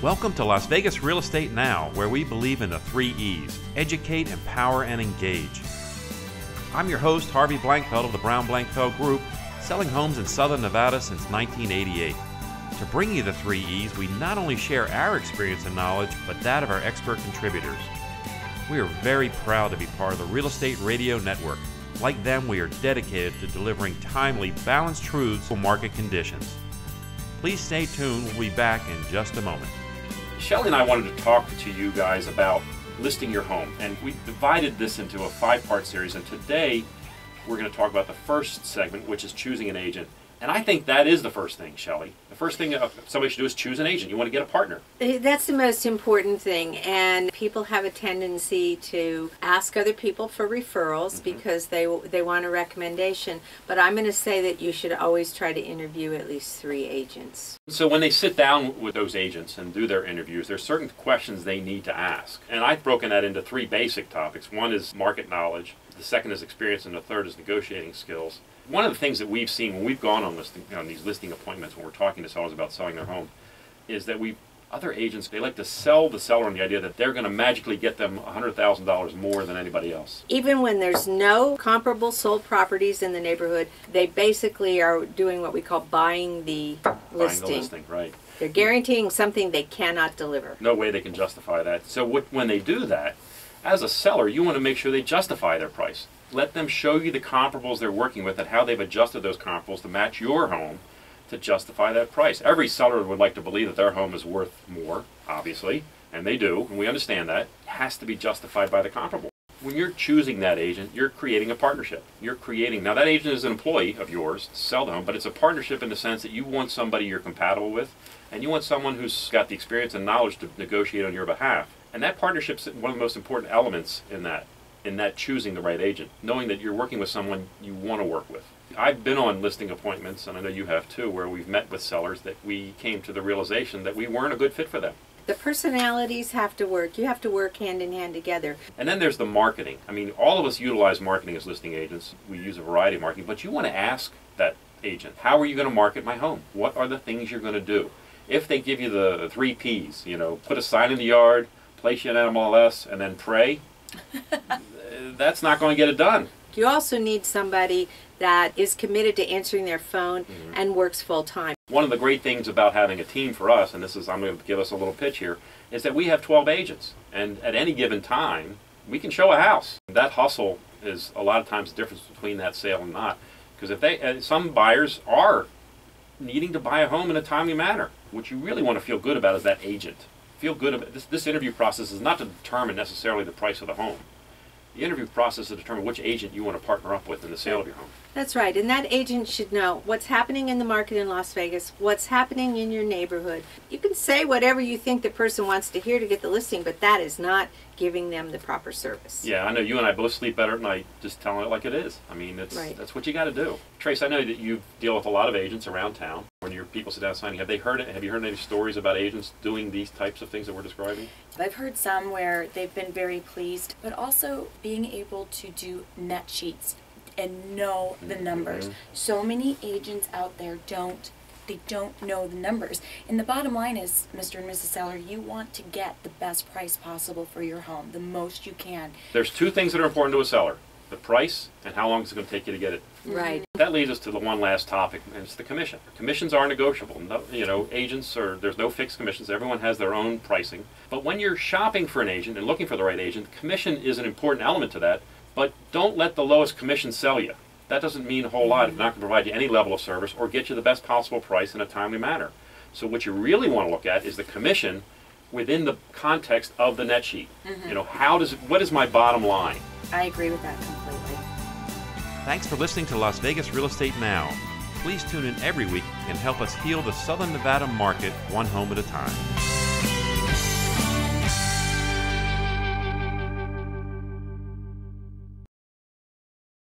Welcome to Las Vegas Real Estate Now, where we believe in the 3 E's: educate, empower, and engage. I'm your host, Harvey Blankfeld of the Blankfeld Group, selling homes in Southern Nevada since 1988. To bring you the 3 E's, we not only share our experience and knowledge, but that of our expert contributors. We are very proud to be part of the Real Estate Radio Network. Like them, we are dedicated to delivering timely, balanced truths for market conditions. Please stay tuned. We'll be back in just a moment. Shelley and I wanted to talk to you guys about listing your home, and we divided this into a 5-part series, and today we're going to talk about the first segment, which is choosing an agent. And I think that is the first thing, Shelley. The first thing somebody should do is choose an agent. You want to get a partner. That's the most important thing, and people have a tendency to ask other people for referrals because they want a recommendation. But I'm going to say that you should always try to interview at least 3 agents. So when they sit down with those agents and do their interviews, there's certain questions they need to ask. And I've broken that into 3 basic topics. One is market knowledge, the second is experience, and the third is negotiating skills. One of the things that we've seen when we've gone on these listing appointments, when we're talking to sellers about selling their home, is that other agents, they like to sell the seller on the idea that they're going to magically get them $100,000 more than anybody else. Even when there's no comparable sold properties in the neighborhood, they basically are doing what we call buying the listing. Buying the listing, right. They're guaranteeing something they cannot deliver. No way they can justify that. So when they do that, as a seller, you want to make sure they justify their price. Let them show you the comparables they're working with and how they've adjusted those comparables to match your home to justify that price. Every seller would like to believe that their home is worth more, obviously, and they do, and we understand that. It has to be justified by the comparable. When you're choosing that agent, you're creating a partnership. Now that agent is an employee of yours to sell the home, but it's a partnership in the sense that you want somebody you're compatible with, and you want someone who's got the experience and knowledge to negotiate on your behalf. And that partnership's one of the most important elements in that choosing the right agent, knowing that you're working with someone you want to work with. I've been on listing appointments, and I know you have too, where we've met with sellers that we came to the realization that we weren't a good fit for them. The personalities have to work. You have to work hand in hand together. And then there's the marketing. I mean, all of us utilize marketing as listing agents. We use a variety of marketing, but you want to ask that agent, how are you going to market my home? What are the things you're going to do? If they give you the 3 Ps, put a sign in the yard, place you an MLS, and then pray, that's not going to get it done. You also need somebody that is committed to answering their phone and works full time. One of the great things about having a team for us, and I'm going to give us a little pitch here, is that we have 12 agents, and at any given time we can show a house. That hustle is a lot of times the difference between that sale and not, because some buyers are needing to buy a home in a timely manner. What you really want to feel good about is that agent. Feel good about this interview process is not to determine necessarily the price of the home. The interview process is to determine which agent you want to partner up with in the sale of your home. That's right, and that agent should know what's happening in the market in Las Vegas, what's happening in your neighborhood. You can say whatever you think the person wants to hear to get the listing, but that is not giving them the proper service. Yeah, I know you and I both sleep better at night just telling it like it is. I mean, that's what you got to do. Trace, I know that you deal with a lot of agents around town. When your people sit down signing, have you heard any stories about agents doing these types of things that we're describing? I've heard some where they've been very pleased, but also being able to do net sheets and know the numbers. So many agents out there don't know the numbers. And the bottom line is, Mr. and Mrs. Seller, you want to get the best price possible for your home, the most you can. There's 2 things that are important to a seller: the price and how long it's going to take you to get it. Right. That leads us to the one last topic, and it's the commission. Commissions are negotiable. No, agents there's no fixed commissions. Everyone has their own pricing. But when you're shopping for an agent and looking for the right agent, commission is an important element to that. But don't let the lowest commission sell you. That doesn't mean a whole lot if it's not going to provide you any level of service or get you the best possible price in a timely manner. So what you really want to look at is the commission within the context of the net sheet. What is my bottom line? I agree with that completely. Thanks for listening to Las Vegas Real Estate Now. Please tune in every week and help us heal the Southern Nevada market one home at a time.